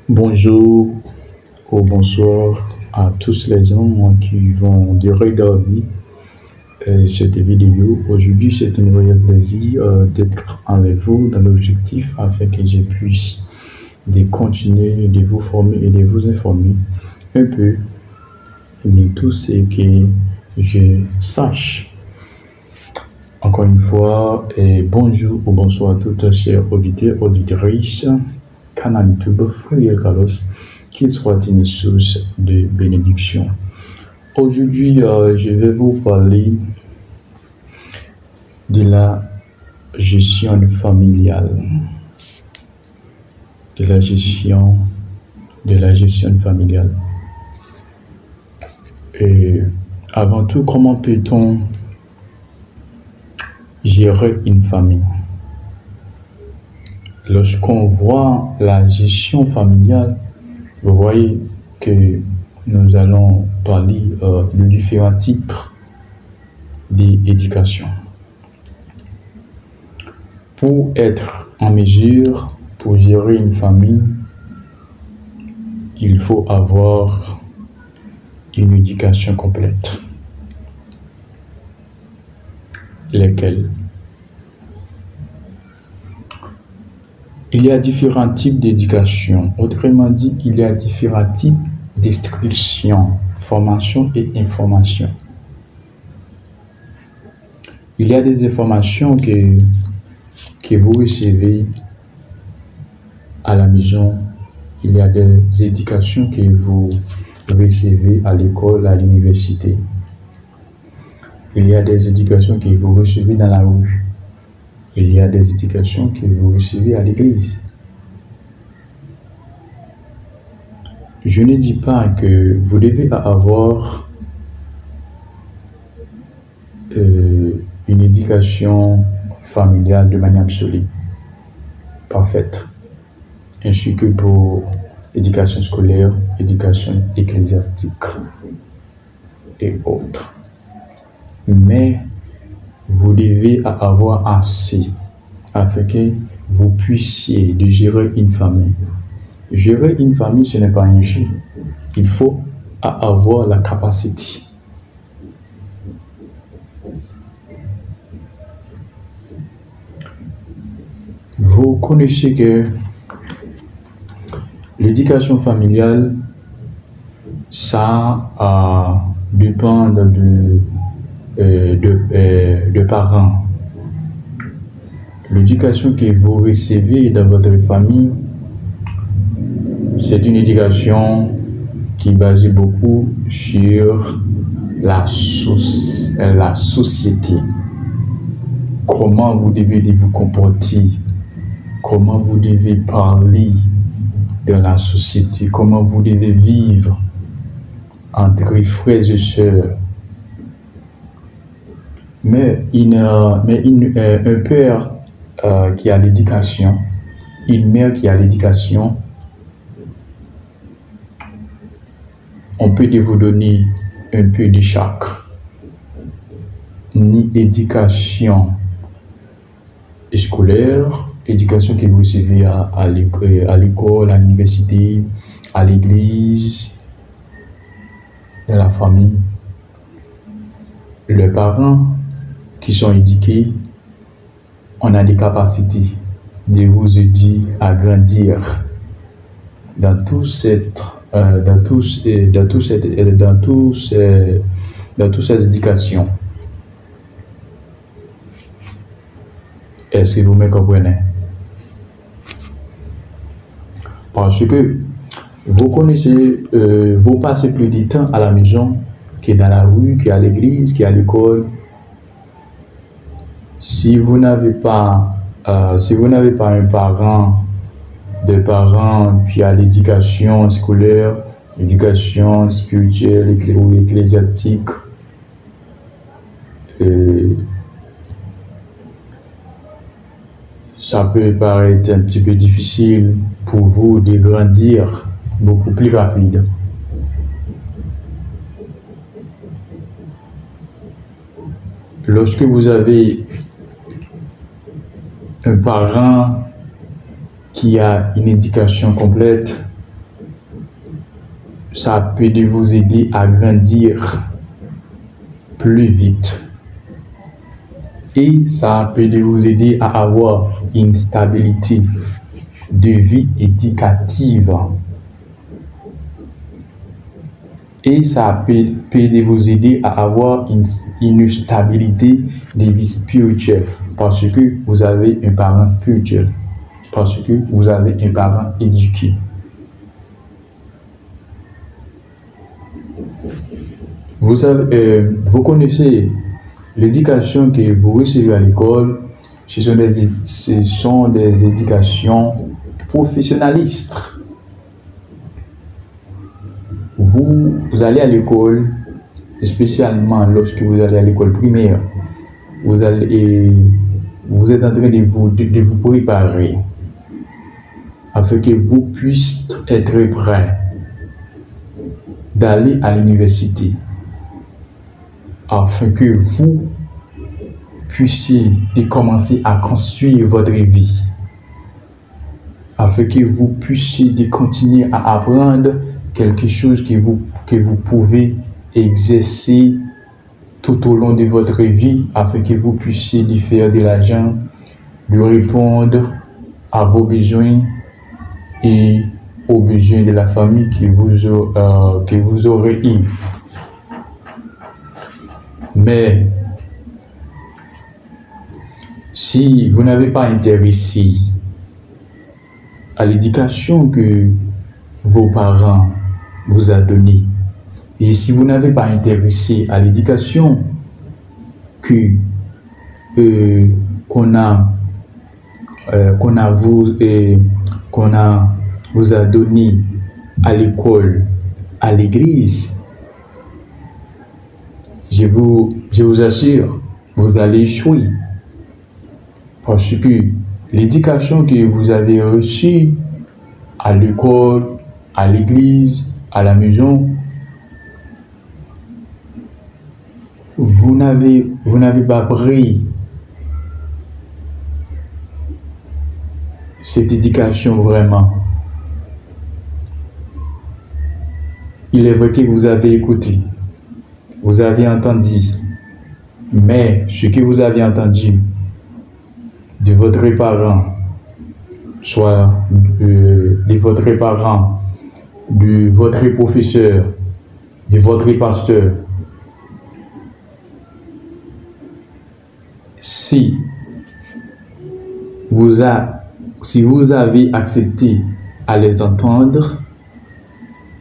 Bonjour ou bonsoir à tous les gens qui vont de regarder cette vidéo. Aujourd'hui, c'est un réel plaisir d'être avec vous dans l'objectif afin que je puisse continuer de vous former et de vous informer un peu de tout ce que je sache. Encore une fois, bonjour ou bonsoir à toutes chers auditeurs, auditrices, canal YouTube Frédéric Carlos, qu'il soit une source de bénédiction. Aujourd'hui, je vais vous parler de la gestion familiale. De la gestion familiale. Et avant tout, comment peut-on gérer une famille? Lorsqu'on voit la gestion familiale, vous voyez que nous allons parler de différents types d'éducation. Pour être en mesure, pour gérer une famille, il faut avoir une éducation complète. Lesquelles? Il y a différents types d'éducation. Autrement dit, il y a différents types d'instruction, formation et information. Il y a des informations que vous recevez à la maison. Il y a des éducations que vous recevez à l'école, à l'université. Il y a des éducations que vous recevez dans la rue. Il y a des éducations que vous recevez à l'église. Je ne dis pas que vous devez avoir une éducation familiale de manière absolue, parfaite, ainsi que pour l'éducation scolaire, éducation ecclésiastique et autres. Mais vous devez avoir assez afin que vous puissiez gérer une famille. Gérer une famille, ce n'est pas un jeu. Il faut avoir la capacité. Vous connaissez que l'éducation familiale, ça dépend de parents. L'éducation que vous recevez dans votre famille, c'est une éducation qui est basée beaucoup sur la société. Comment vous devez vous comporter, comment vous devez parler dans la société, comment vous devez vivre entre frères et sœurs. Mais un père qui a l'éducation, une mère qui a l'éducation, on peut vous donner un peu de chaque. Ni éducation scolaire, éducation que vous recevez à l'école, à l'université, à l'église, dans la famille. Les parents qui sont éduqués, on a des capacités de vous aider à grandir dans toutes ces éducations. Est-ce que vous me comprenez? Parce que vous connaissez, vous passez plus de temps à la maison que dans la rue, qu'à l'église, qu'à l'école. Si vous n'avez pas un parent, des parents qui a l'éducation scolaire, l'éducation spirituelle ou ecclésiastique, ça peut paraître un petit peu difficile pour vous de grandir beaucoup plus rapide. Lorsque vous avez un parent qui a une éducation complète, ça peut vous aider à grandir plus vite. Et ça peut vous aider à avoir une stabilité de vie éducative. Et ça peut vous aider à avoir une stabilité de vie spirituelle parce que vous avez un parent spirituel, parce que vous avez un parent éduqué. Vous connaissez l'éducation que vous recevez à l'école, ce sont des éducations professionnalistes. Vous allez à l'école, spécialement lorsque vous allez à l'école primaire, vous êtes en train de vous préparer afin que vous puissiez être prêt d'aller à l'université, afin que vous puissiez commencer à construire votre vie, afin que vous puissiez continuer à apprendre quelque chose que vous pouvez exercer tout au long de votre vie, afin que vous puissiez faire de l'argent, de répondre à vos besoins et aux besoins de la famille que vous aurez eu. Mais si vous n'avez pas intéressé à l'éducation que vos parents vous ont donnée, et si vous n'avez pas intéressé à l'éducation qu'on vous a donné à l'école, à l'église, je vous assure, vous allez échouer. Parce que l'éducation que vous avez reçue à l'école, à l'église, à la maison, vous n'avez pas pris cette éducation vraiment. Il est vrai que vous avez écouté, vous avez entendu, mais ce que vous avez entendu de votre parent, soit de votre parent, de votre professeur, de votre pasteur, si vous avez accepté à les entendre,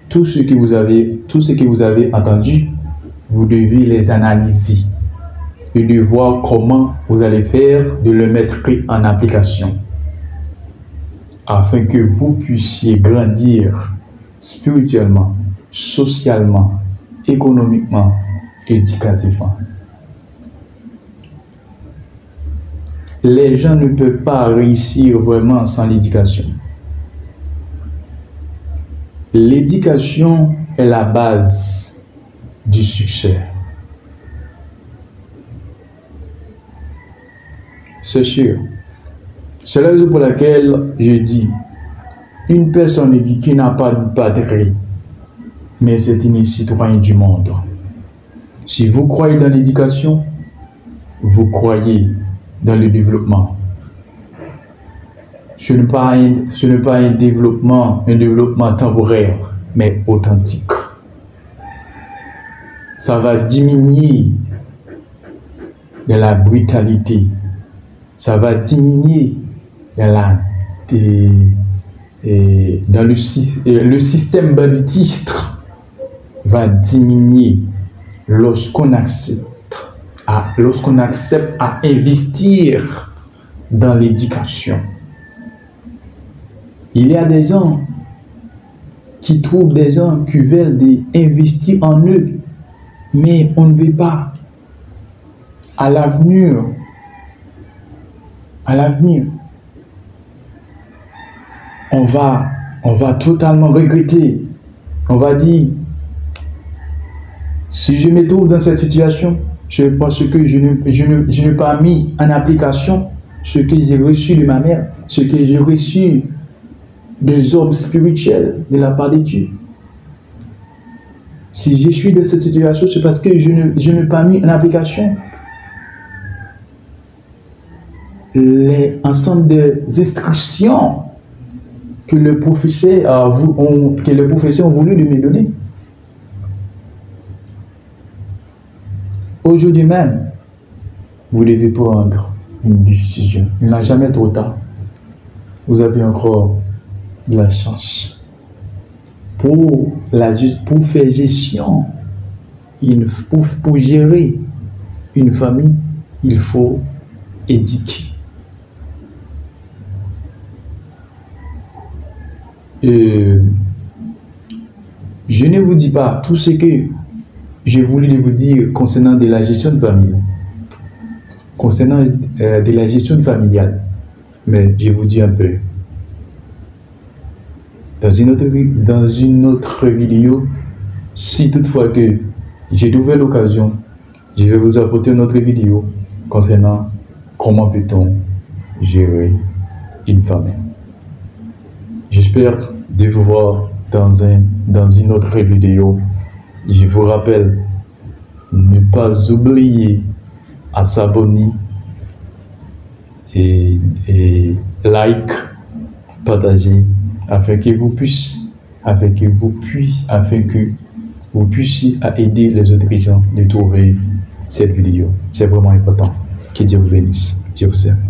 tout ce que vous avez entendu, vous devez les analyser et de voir comment vous allez faire de le mettre en application afin que vous puissiez grandir spirituellement, socialement, économiquement, éducativement. Les gens ne peuvent pas réussir vraiment sans l'éducation. L'éducation est la base du succès. C'est sûr. C'est la raison pour laquelle je dis, une personne éduquée n'a pas de patrie, mais c'est une citoyenne du monde. Si vous croyez dans l'éducation, vous croyez dans le développement. Ce n'est pas un développement temporaire, mais authentique. Ça va diminuer de la brutalité. Ça va diminuer dans le système banditiste va diminuer lorsqu'on accepte à investir dans l'éducation. Il y a des gens qui trouvent des gens qui veulent investir en eux, mais on ne veut pas. À l'avenir, on va totalement regretter. On va dire, si je me trouve dans cette situation, c'est parce que je n'ai pas mis en application ce que j'ai reçu de ma mère, ce que j'ai reçu des hommes spirituels de la part de Dieu. Si je suis dans cette situation, c'est parce que je n'ai pas mis en application l'ensemble des instructions que le professeur ont voulu de me donner. Aujourd'hui même, vous devez prendre une décision. Il n'est jamais trop tard. Vous avez encore de la chance. Pour faire gestion, pour gérer une famille, il faut éduquer. Je ne vous dis pas tout ce que je voulais vous dire concernant de la gestion de famille, concernant de la gestion familiale, mais je vous dis un peu. Dans une autre vidéo, si toutefois que j'ai trouvé l'occasion, je vais vous apporter une autre vidéo concernant comment peut-on gérer une famille. J'espère de vous voir dans une autre vidéo. Je vous rappelle, ne pas oublier à s'abonner et like, partager, afin que vous puissiez aider les autres gens de trouver cette vidéo. C'est vraiment important. Que Dieu vous bénisse. Je vous aime.